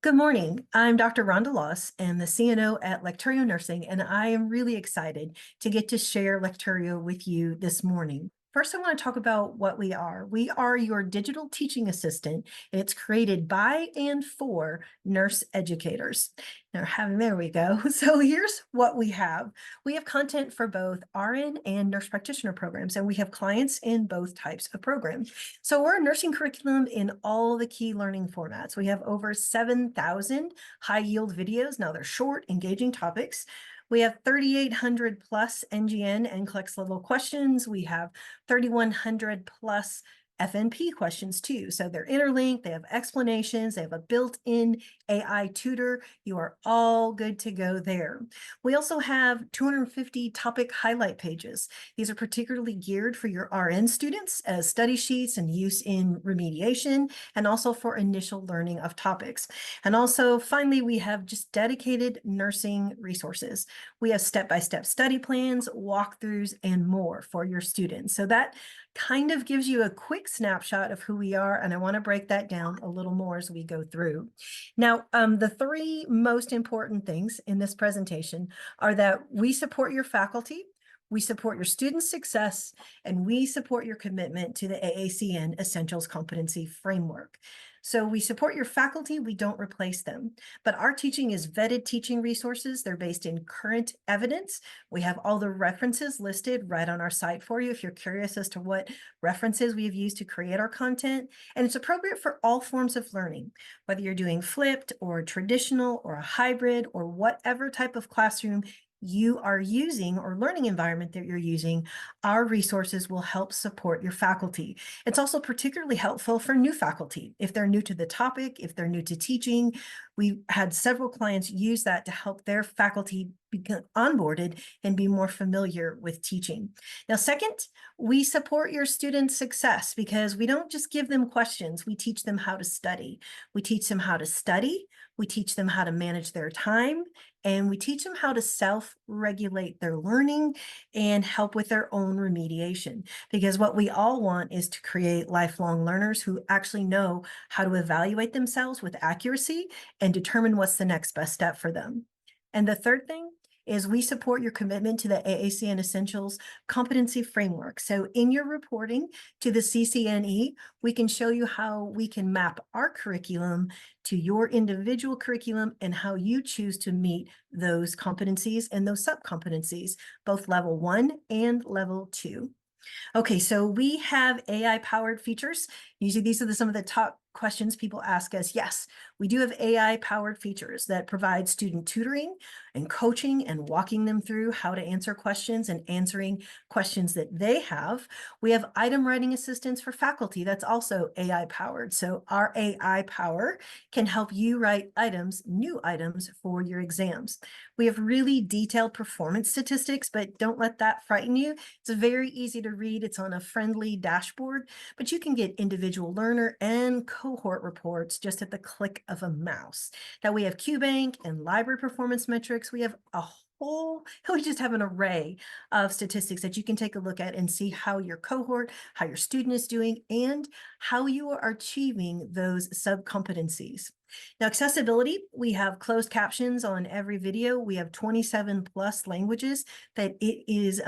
Good morning. I'm Dr. Ronda Lawless and the CNO at Lecturio Nursing, and I am really excited to get to share Lecturio with you this morning. First, I want to talk about what we are. We are your digital teaching assistant, and it's created by and for nurse educators. There we go. So here's what we have. We have content for both RN and nurse practitioner programs, and we have clients in both types of programs. So we're a nursing curriculum in all the key learning formats. We have over 7,000 high yield videos. Now they're short, engaging topics. We have 3,800 plus NGN and NCLEX level questions. We have 3,100 plus FNP questions too. So they're interlinked, they have explanations, they have a built-in AI tutor. You are all good to go there. We also have 250 topic highlight pages. These are particularly geared for your RN students as study sheets and use in remediation, and also for initial learning of topics. And also, finally, we have just dedicated nursing resources. We have step-by-step study plans, walkthroughs, and more for your students. So that kind of gives you a quick snapshot of who we are, and I want to break that down a little more as we go through. Now, the three most important things in this presentation are that we support your faculty, we support your student success, and we support your commitment to the AACN Essentials Competency Framework. So we support your faculty, we don't replace them. But our teaching is vetted teaching resources. They're based in current evidence. We have all the references listed right on our site for you if you're curious as to what references we have used to create our content. And it's appropriate for all forms of learning, whether you're doing flipped or traditional or a hybrid or whatever type of classroom you are using or learning environment that you're using, our resources will help support your faculty. It's also particularly helpful for new faculty. If they're new to the topic, if they're new to teaching, we had several clients use that to help their faculty become onboarded and be more familiar with teaching. Now, second, we support your students' success because we don't just give them questions, we teach them how to study. We teach them how to study, we teach them how to manage their time, and we teach them how to self-regulate their learning and help with their own remediation. Because what we all want is to create lifelong learners who actually know how to evaluate themselves with accuracy and determine what's the next best step for them. And the third thing is we support your commitment to the AACN Essentials Competency Framework. So in your reporting to the CCNE, we can show you how we can map our curriculum to your individual curriculum and how you choose to meet those competencies and those sub-competencies, both level 1 and level 2. Okay, so we have AI-powered features. Usually these are some of the top questions people ask us. Yes, we do have AI-powered features that provide student tutoring and coaching and walking them through how to answer questions and answering questions that they have. We have item writing assistance for faculty that's also AI-powered. So our AI power can help you write items, new items for your exams. We have really detailed performance statistics, but don't let that frighten you. It's very easy to read. It's on a friendly dashboard, but you can get individual learner and cohort reports just at the click of a mouse. Now we have QBank and library performance metrics. We have we just have an array of statistics that you can take a look at and see how your cohort, how your student is doing, and how you are achieving those sub-competencies. Now, accessibility, we have closed captions on every video. We have 27 plus languages that it is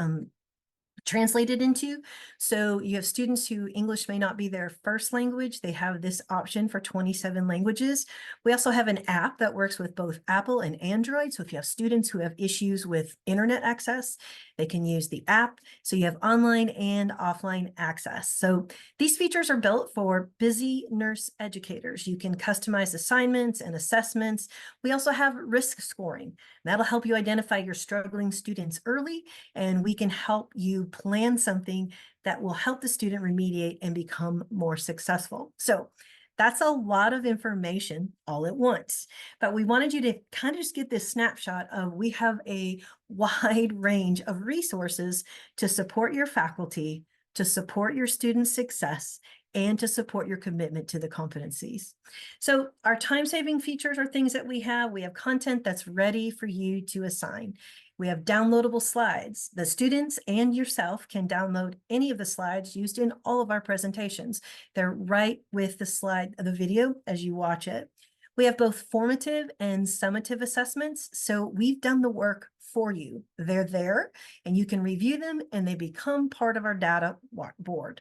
translated into. So you have students who English may not be their first language. They have this option for 27 languages. We also have an app that works with both Apple and Android. So if you have students who have issues with internet access, they can use the app. So you have online and offline access. So these features are built for busy nurse educators. You can customize assignments and assessments. We also have risk scoring. That'll help you identify your struggling students early, and we can help you plan something that will help the student remediate and become more successful. So that's a lot of information all at once, but we wanted you to kind of just get this snapshot of we have a wide range of resources to support your faculty, to support your student success, and to support your commitment to the competencies. So our time-saving features are things that we have. We have content that's ready for you to assign. We have downloadable slides. The students and yourself can download any of the slides used in all of our presentations. They're right with the slide, the video as you watch it. We have both formative and summative assessments, so we've done the work for you. They're there, and you can review them, and they become part of our data board.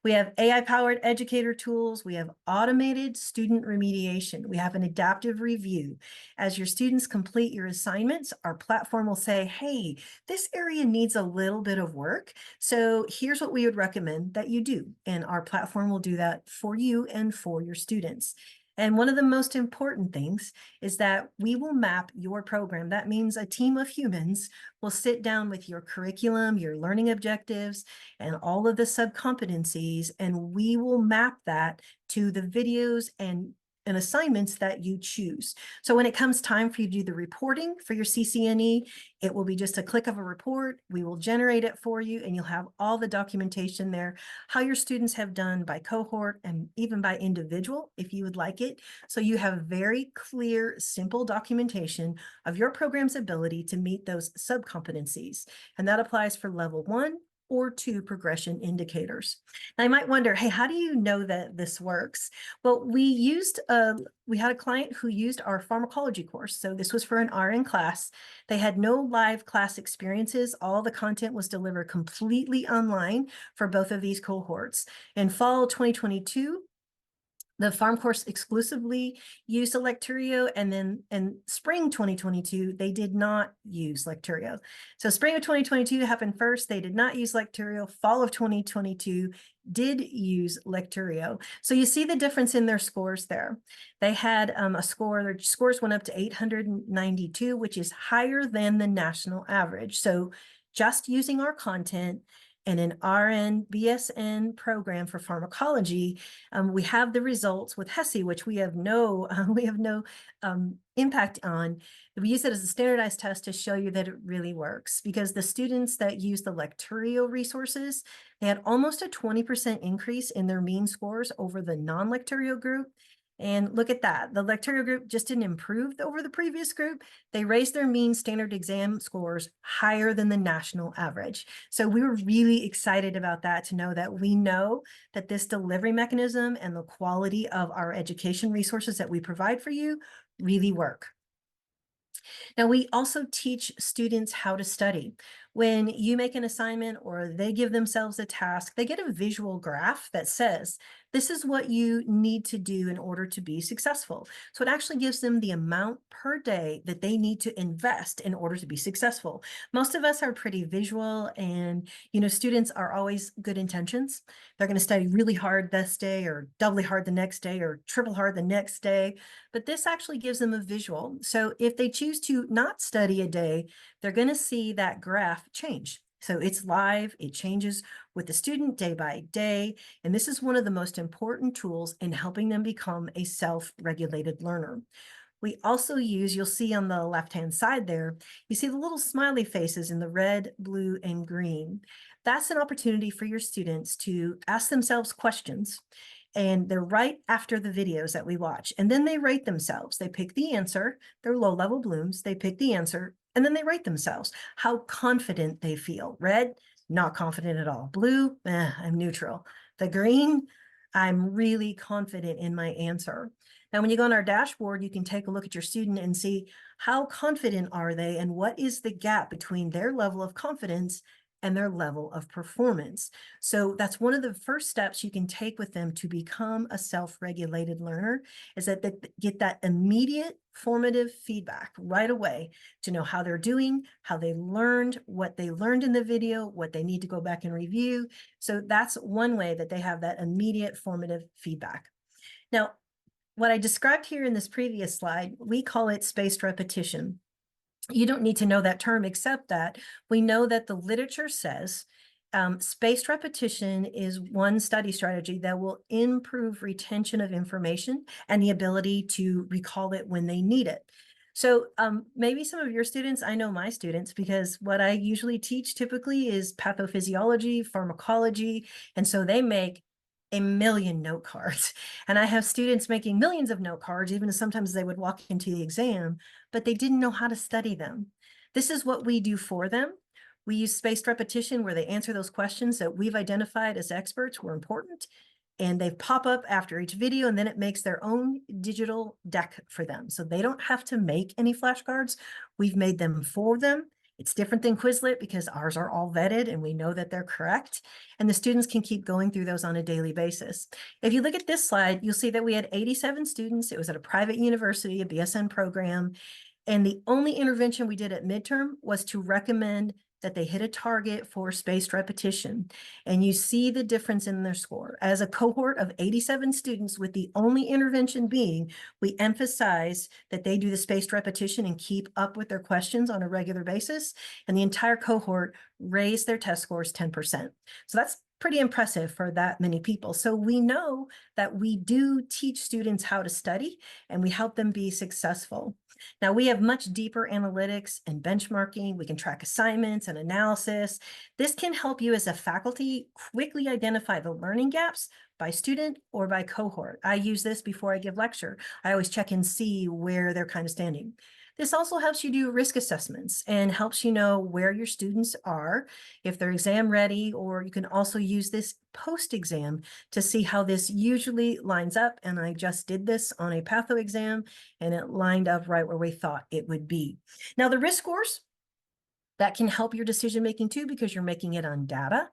We have AI-powered educator tools. We have automated student remediation. We have an adaptive review. As your students complete your assignments, our platform will say, hey, this area needs a little bit of work, so here's what we would recommend that you do. And our platform will do that for you and for your students. And one of the most important things is that we will map your program. That means a team of humans will sit down with your curriculum, your learning objectives, and all of the sub-competencies, and we will map that to the videos and assignments that you choose. So when it comes time for you to do the reporting for your CCNE, it will be just a click of a report. We will generate it for you, and you'll have all the documentation there, how your students have done by cohort and even by individual, if you would like it. So you have very clear, simple documentation of your program's ability to meet those sub-competencies. And that applies for level 1 or 2 progression indicators. Now, you might wonder, hey, how do you know that this works? Well, we had a client who used our pharmacology course. So this was for an RN class. They had no live class experiences. All the content was delivered completely online for both of these cohorts. In fall 2022, the farm course exclusively used a Lecturio, and then in spring 2022, they did not use Lecturio. So spring of 2022 happened first. They did not use Lecturio. Fall of 2022 did use Lecturio. So you see the difference in their scores there. They had a score, their scores went up to 892, which is higher than the national average. So just using our content and an RN BSN program for pharmacology, we have the results with HESI, which we have no impact on. We use it as a standardized test to show you that it really works, because the students that use the Lecturio resources, they had almost a 20% increase in their mean scores over the non-Lecturio group. And look at that. The Lecturio group just didn't improve over the previous group. They raised their mean standard exam scores higher than the national average. So we were really excited about that, to know that we know that this delivery mechanism and the quality of our education resources that we provide for you really work. Now, we also teach students how to study. When you make an assignment or they give themselves a task, they get a visual graph that says, this is what you need to do in order to be successful. So it actually gives them the amount per day that they need to invest in order to be successful. Most of us are pretty visual, and students are always good intentions. They're going to study really hard this day, or doubly hard the next day, or triple hard the next day. But this actually gives them a visual. So if they choose to not study a day, they're going to see that graph change. So it's live, it changes with the student day by day. And this is one of the most important tools in helping them become a self-regulated learner. We also use, you'll see on the left-hand side there, you see the little smiley faces in the red, blue, and green. That's an opportunity for your students to ask themselves questions, and they're right after the videos that we watch. And then they rate themselves. They pick the answer, they're low-level blooms, they pick the answer, and then they rate themselves, how confident they feel. Red, not confident at all. Blue, I'm neutral. The green, I'm really confident in my answer. Now, when you go on our dashboard, you can take a look at your student and see how confident are they, and what is the gap between their level of confidence and their level of performance. So that's one of the first steps you can take with them to become a self-regulated learner, is that they get that immediate formative feedback right away to know how they're doing, how they learned, what they learned in the video, what they need to go back and review. So that's one way that they have that immediate formative feedback. Now, what I described here in this previous slide, we call it spaced repetition. You don't need to know that term, except that we know that the literature says spaced repetition is one study strategy that will improve retention of information and the ability to recall it when they need it. So maybe some of your students, I know my students, because what I usually teach typically is pathophysiology, pharmacology, and so they make a million note cards. And I have students making millions of note cards, even sometimes they would walk into the exam, but they didn't know how to study them. This is what we do for them. We use spaced repetition, where they answer those questions that we've identified as experts were important. and they pop up after each video, and then it makes their own digital deck for them. So they don't have to make any flashcards. We've made them for them. It's different than Quizlet because ours are all vetted and we know that they're correct. And the students can keep going through those on a daily basis. If you look at this slide, you'll see that we had 87 students. It was at a private university, a BSN program. And the only intervention we did at midterm was to recommend that they hit a target for spaced repetition. And you see the difference in their score. As a cohort of 87 students, with the only intervention being, we emphasize that they do the spaced repetition and keep up with their questions on a regular basis. And the entire cohort raised their test scores 10%. So that's pretty impressive for that many people. So we know that we do teach students how to study and we help them be successful. Now we have much deeper analytics and benchmarking. We can track assignments and analysis. This can help you as a faculty quickly identify the learning gaps by student or by cohort. I use this before I give lecture. I always check and see where they're kind of standing. This also helps you do risk assessments and helps you know where your students are, if they're exam ready, or you can also use this post-exam to see how this usually lines up. And I just did this on a patho exam and it lined up right where we thought it would be. Now the risk scores, that can help your decision making too, because you're making it on data.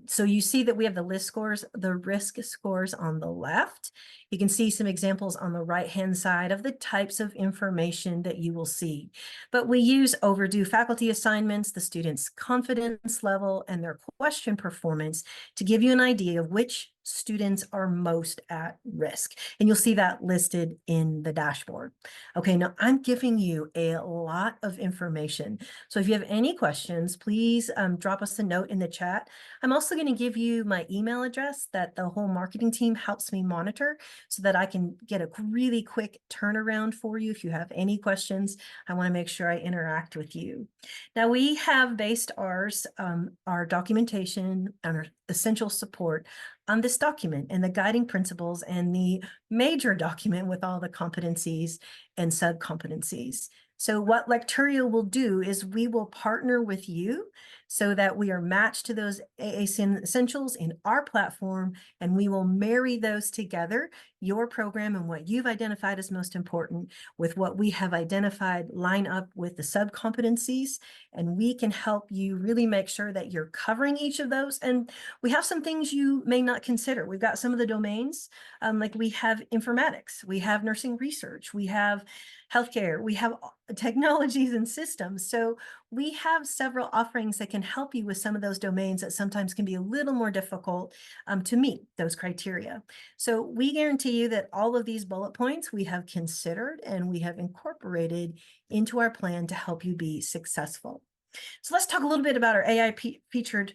So you see that we have the list scores, the risk scores on the left. You can see some examples on the right-hand side of the types of information that you will see. But we use overdue faculty assignments, the student's confidence level, and their question performance to give you an idea of which students are most at risk. And you'll see that listed in the dashboard. Okay, now I'm giving you a lot of information. So if you have any questions, please drop us a note in the chat. I'm also going to give you my email address that the whole marketing team helps me monitor so that I can get a really quick turnaround for you. If you have any questions, I want to make sure I interact with you. Now we have based our documentation and our essential support on this document and the guiding principles and the major document with all the competencies and sub-competencies. So what Lecturio will do is we will partner with you so that we are matched to those AACN essentials in our platform, and we will marry those together, your program and what you've identified as most important with what we have identified, line up with the sub-competencies, and we can help you really make sure that you're covering each of those. And we have some things you may not consider. We've got some of the domains, like we have informatics, we have nursing research, we have healthcare, we have technologies and systems. So we have several offerings that can help you with some of those domains that sometimes can be a little more difficult to meet those criteria. So we guarantee you that all of these bullet points we have considered and we have incorporated into our plan to help you be successful. So let's talk a little bit about our AI featured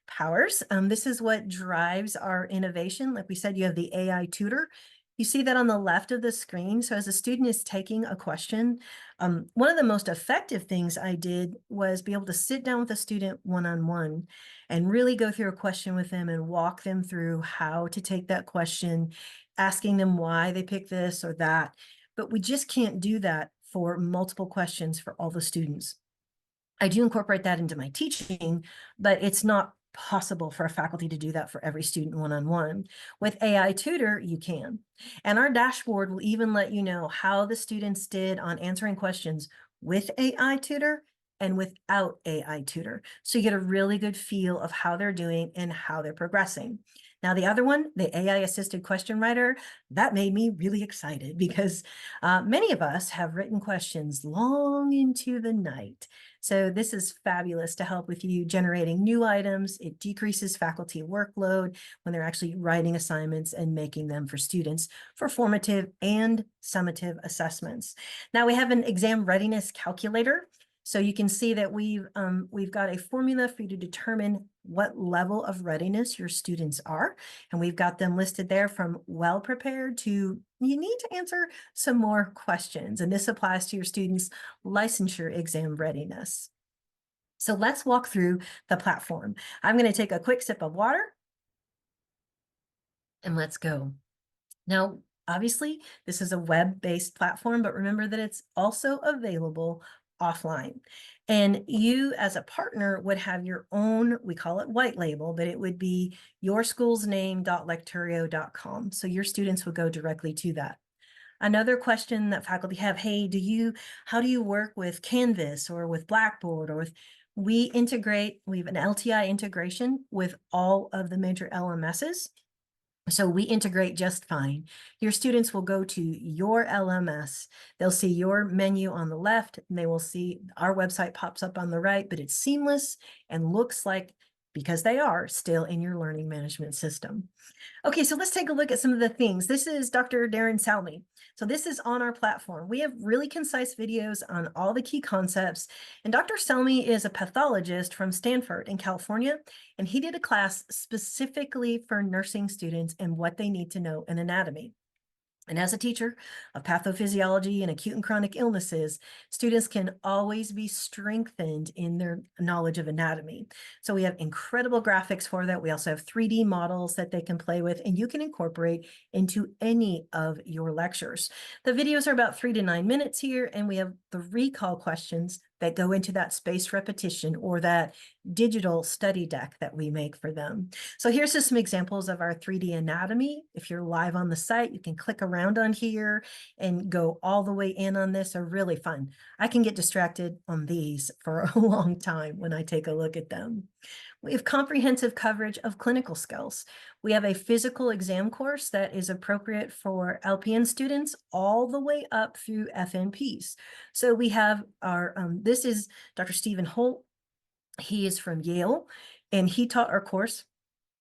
powers. This is what drives our innovation. Like we said, you have the AI tutor. You see that on the left of the screen. So as a student is taking a question, one of the most effective things I did was be able to sit down with a student one-on-one and really go through a question with them and walk them through how to take that question, asking them why they picked this or that. But we just can't do that for multiple questions for all the students. I do incorporate that into my teaching, but it's not possible for a faculty to do that for every student one-on-one. With AI Tutor, you can. And our dashboard will even let you know how the students did on answering questions with AI Tutor and without AI Tutor. So you get a really good feel of how they're doing and how they're progressing. Now, the other one, the AI assisted question writer, that made me really excited because many of us have written questions long into the night. So this is fabulous to help with you generating new items. It decreases faculty workload when they're actually writing assignments and making them for students for formative and summative assessments. Now we have an exam readiness calculator. So you can see that we've got a formula for you to determine what level of readiness your students are. And we've got them listed there from well prepared to you need to answer some more questions. And this applies to your students' licensure exam readiness. So let's walk through the platform. I'm going to take a quick sip of water and let's go. Now, obviously, this is a web-based platform, but remember that it's also available offline. And you as a partner would have your own, we call it white label, but it would be yourschoolsname.lecturio.com. So your students would go directly to that. Another question that faculty have, hey, how do you work with Canvas or with Blackboard or with, we have an LTI integration with all of the major LMSs. So we integrate just fine. Your students will go to your LMS. They'll see your menu on the left and they will see our website pops up on the right, but it's seamless and looks like, because they are still in your learning management system. Okay, so let's take a look at some of the things. This is Dr. Darren Salmi. So this is on our platform. We have really concise videos on all the key concepts. And Dr. Salmi is a pathologist from Stanford in California, and he did a class specifically for nursing students and what they need to know in anatomy. And as a teacher of pathophysiology and acute and chronic illnesses, students can always be strengthened in their knowledge of anatomy. So we have incredible graphics for that. We also have 3D models that they can play with, and you can incorporate into any of your lectures. The videos are about 3 to 9 minutes here, and we have the recall questions that go into that spaced repetition or that digital study deck that we make for them. So here's just some examples of our 3D anatomy. If you're live on the site, you can click around on here and go all the way in on this. They're really fun. I can get distracted on these for a long time when I take a look at them. We have comprehensive coverage of clinical skills. We have a physical exam course that is appropriate for LPN students all the way up through FNPs. So we have our, this is Dr. Stephen Holt. He is from Yale, and he taught our course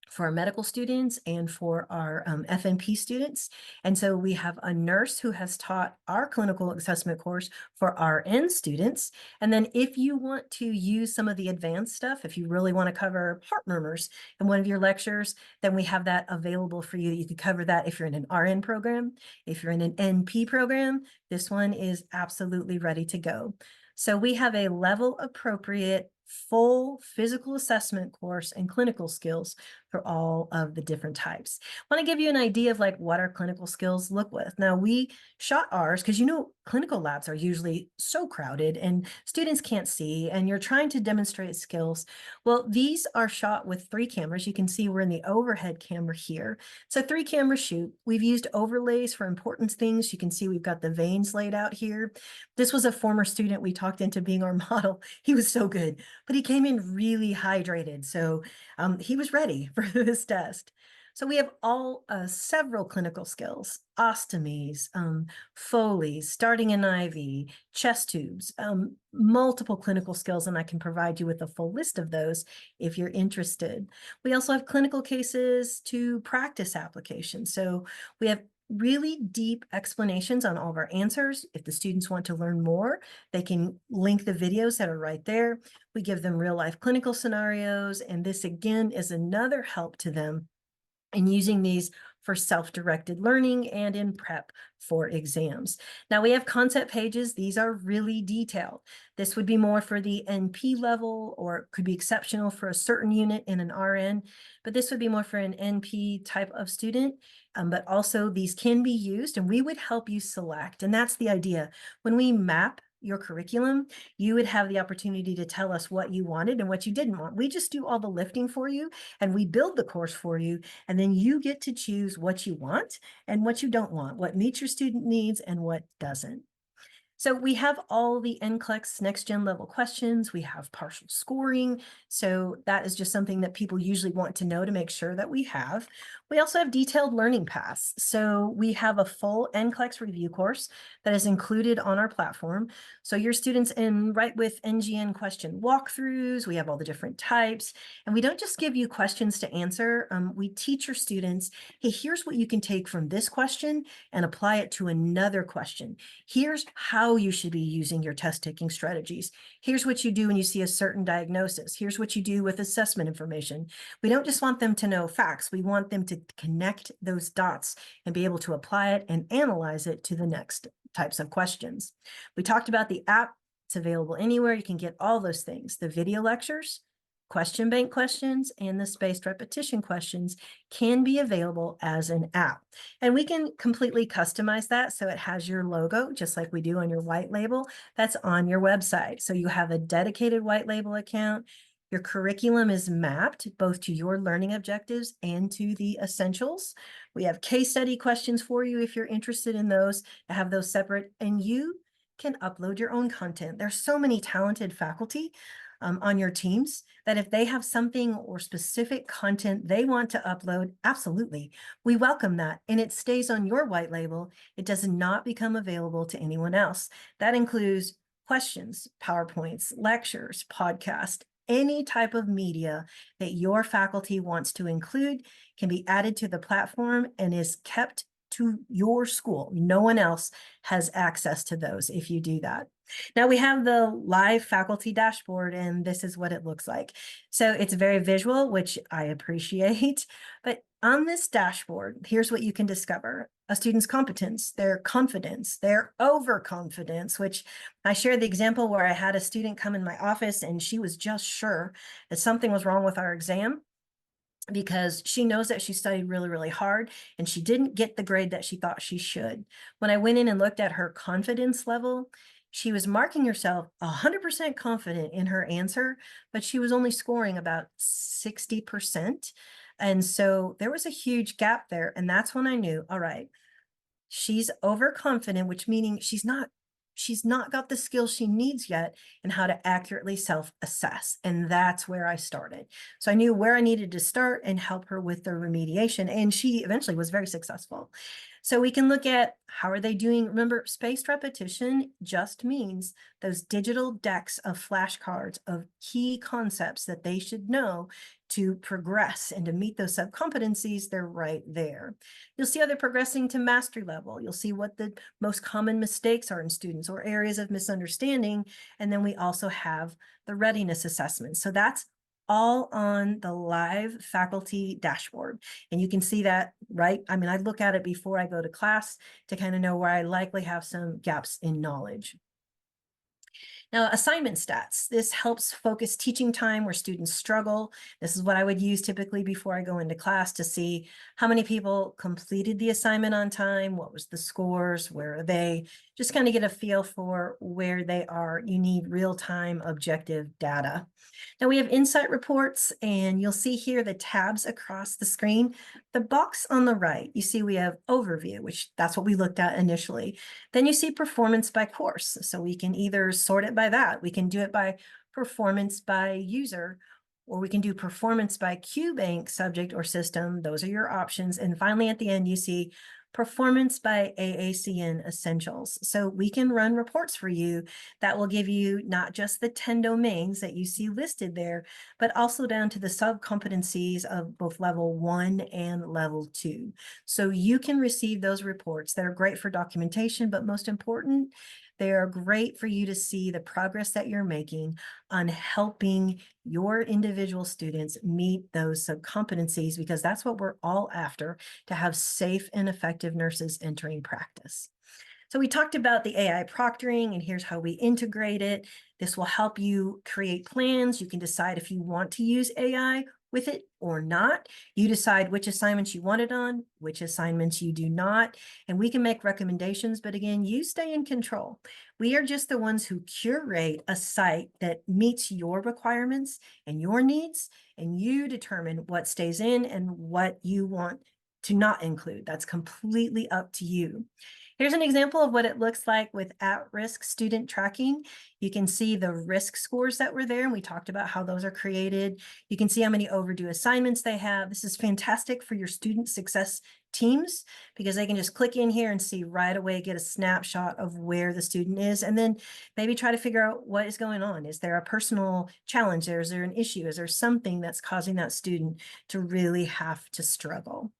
for our medical students and for our FNP students. And so we have a nurse who has taught our clinical assessment course for RN students. And then if you want to use some of the advanced stuff, if you really want to cover heart murmurs in one of your lectures, then we have that available for you. You could cover that if you're in an RN program. If you're in an NP program, this one is absolutely ready to go. So we have a level appropriate full physical assessment course and clinical skills for all of the different types. I want to give you an idea of like what our clinical skills look with. Now we shot ours because clinical labs are usually so crowded and students can't see and you're trying to demonstrate skills. Well, these are shot with 3 cameras. You can see we're in the overhead camera here. So 3 camera shoot. We've used overlays for important things. You can see we've got the veins laid out here. This was a former student we talked into being our model. He was so good, but he came in really hydrated. So he was ready for this test. So we have several clinical skills: ostomies, Foley, starting an IV, chest tubes, multiple clinical skills, and I can provide you with a full list of those if you're interested. We also have clinical cases to practice applications. So we have really deep explanations on all of our answers. If the students want to learn more, they can link the videos that are right there. We give them real life clinical scenarios, and this again is another help to them in using these for self-directed learning and in prep for exams. Now we have concept pages. These are really detailed. This would be more for the NP level, or it could be exceptional for a certain unit in an RN, but this would be more for an NP type of student. But also these can be used and we would help you select. And that's the idea. When we map your curriculum, you would have the opportunity to tell us what you wanted and what you didn't want. We just do all the lifting for you and we build the course for you. And then you get to choose what you want and what you don't want, what meets your student needs and what doesn't. So we have all the NCLEX next gen level questions. We have partial scoring. So that is just something that people usually want to know to make sure that we have. We also have detailed learning paths. So we have a full NCLEX review course that is included on our platform. So your students right with NGN question walkthroughs, we have all the different types, and we don't just give you questions to answer. We teach your students, hey, here's what you can take from this question and apply it to another question. Here's how you should be using your test taking strategies. Here's what you do when you see a certain diagnosis. Here's what you do with assessment information. We don't just want them to know facts. We want them to connect those dots and be able to apply it and analyze it to the next types of questions. We talked about the app. It's available anywhere. You can get all those things, the video lectures, question bank questions and the spaced repetition questions can be available as an app. And we can completely customize that so it has your logo, just like we do on your white label, that's on your website. So you have a dedicated white label account. Your curriculum is mapped both to your learning objectives and to the essentials. We have case study questions for you if you're interested in those, to have those separate, and you can upload your own content. There's so many talented faculty on your teams that if they have something or specific content they want to upload, absolutely, we welcome that. And it stays on your white label. It does not become available to anyone else. That includes questions, PowerPoints, lectures, podcasts, any type of media that your faculty wants to include can be added to the platform and is kept to your school. No one else has access to those if you do that. Now we have the live faculty dashboard, and this is what it looks like. So it's very visual, which I appreciate, but on this dashboard, here's what you can discover: a student's competence, their confidence, their overconfidence, which I shared the example where I had a student come in my office and she was just sure that something was wrong with our exam, because she knows that she studied really, really hard and she didn't get the grade that she thought she should. When I went in and looked at her confidence level, she was marking herself 100% confident in her answer, but she was only scoring about 60%. And so there was a huge gap there. And that's when I knew, all right, she's overconfident, which meaning she's not got the skills she needs yet and how to accurately self-assess. And that's where I started. So I knew where I needed to start and help her with the remediation. And she eventually was very successful. So we can look at how are they doing. Remember, spaced repetition just means those digital decks of flashcards of key concepts that they should know to progress and to meet those sub-competencies. They're right there. You'll see how they're progressing to mastery level. You'll see what the most common mistakes are in students or areas of misunderstanding. And then we also have the readiness assessment. So that's all on the live faculty dashboard. And you can see that, right? I mean, I look at it before I go to class to kind of know where I likely have some gaps in knowledge. Now, assignment stats. This helps focus teaching time where students struggle. This is what I would use typically before I go into class to see how many people completed the assignment on time, what was the scores, where are they, just kind of get a feel for where they are. You need real-time objective data. Now we have insight reports, and you'll see here the tabs across the screen. The box on the right, you see we have overview, which that's what we looked at initially. Then you see performance by course. So we can either sort it by that. We can do it by performance by user, or we can do performance by QBank, subject, or system. Those are your options. And finally, at the end, you see performance by AACN essentials. So we can run reports for you that will give you not just the 10 domains that you see listed there, but also down to the sub-competencies of both level 1 and level 2. So you can receive those reports that are great for documentation, but most important, they are great for you to see the progress that you're making on helping your individual students meet those sub-competencies, because that's what we're all after, to have safe and effective nurses entering practice. So we talked about the AI proctoring, and here's how we integrate it. This will help you create plans. You can decide if you want to use AI with it or not. You decide which assignments you want it on, which assignments you do not, and we can make recommendations, but again, you stay in control. We are just the ones who curate a site that meets your requirements and your needs, and you determine what stays in and what you want to not include. That's completely up to you. Here's an example of what it looks like with at-risk student tracking. You can see the risk scores that were there, and we talked about how those are created. You can see how many overdue assignments they have. This is fantastic for your student success teams, because they can just click in here and see right away, get a snapshot of where the student is, and then maybe try to figure out what is going on. Is there a personal challenge? Is there an issue? Is there something that's causing that student to really have to struggle?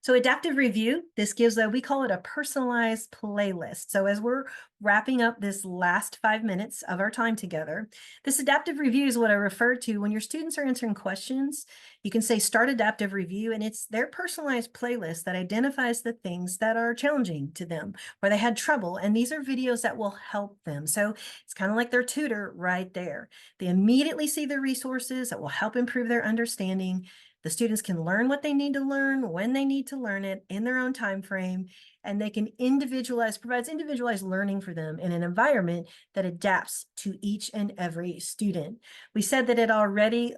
So adaptive review, this gives we call it a personalized playlist. So as we're wrapping up this last 5 minutes of our time together, this adaptive review is what I refer to when your students are answering questions. You can say start adaptive review, and it's their personalized playlist that identifies the things that are challenging to them, where they had trouble. And these are videos that will help them. So it's kind of like their tutor right there. They immediately see the resources that will help improve their understanding. The students can learn what they need to learn when they need to learn it in their own time frame, and they can provides individualized learning for them in an environment that adapts to each and every student. We said that it already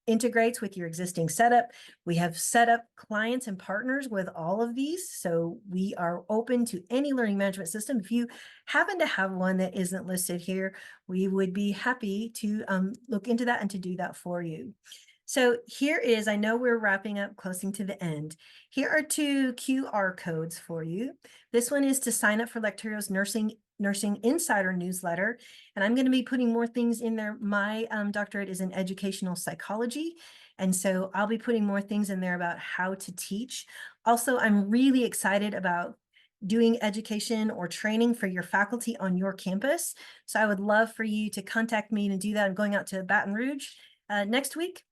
integrates with your existing setup. We have set up clients and partners with all of these, so we are open to any learning management system. If you happen to have one that isn't listed here, we would be happy to look into that and to do that for you. So here is, I know we're wrapping up, closing to the end. Here are 2 QR codes for you. This one is to sign up for Lecturio's Nursing Insider newsletter, and I'm going to be putting more things in there. My doctorate is in educational psychology, and so I'll be putting more things in there about how to teach. Also, I'm really excited about doing education or training for your faculty on your campus. So I would love for you to contact me and do that. I'm going out to Baton Rouge next week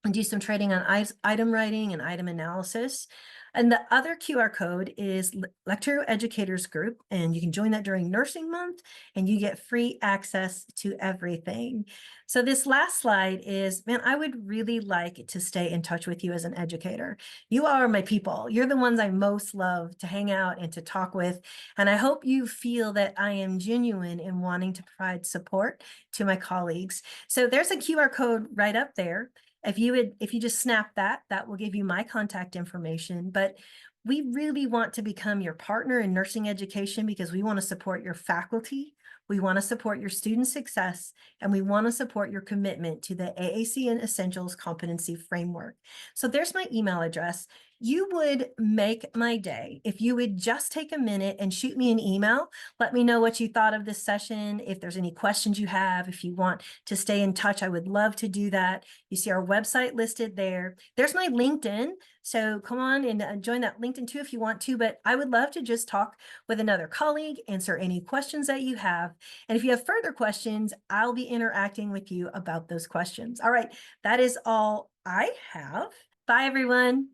and do some training on item writing and item analysis. And the other QR code is Lecturio Educators Group, and you can join that during Nursing Month, and you get free access to everything. So this last slide is, man, I would really like to stay in touch with you as an educator. You are my people. You're the ones I most love to hang out and to talk with, and I hope you feel that I am genuine in wanting to provide support to my colleagues. So there's a QR code right up there. If you just snap that, that will give you my contact information. But we really want to become your partner in nursing education because we want to support your faculty, we want to support your student success, and we want to support your commitment to the AACN Essentials Competency Framework. So there's my email address. You would make my day if you would just take a minute and shoot me an email. Let me know what you thought of this session. If there's any questions you have, if you want to stay in touch, I would love to do that. You see our website listed there. There's my LinkedIn. So come on and join that LinkedIn too if you want to, but I would love to just talk with another colleague, answer any questions that you have. And if you have further questions, I'll be interacting with you about those questions. All right, that is all I have. Bye, everyone.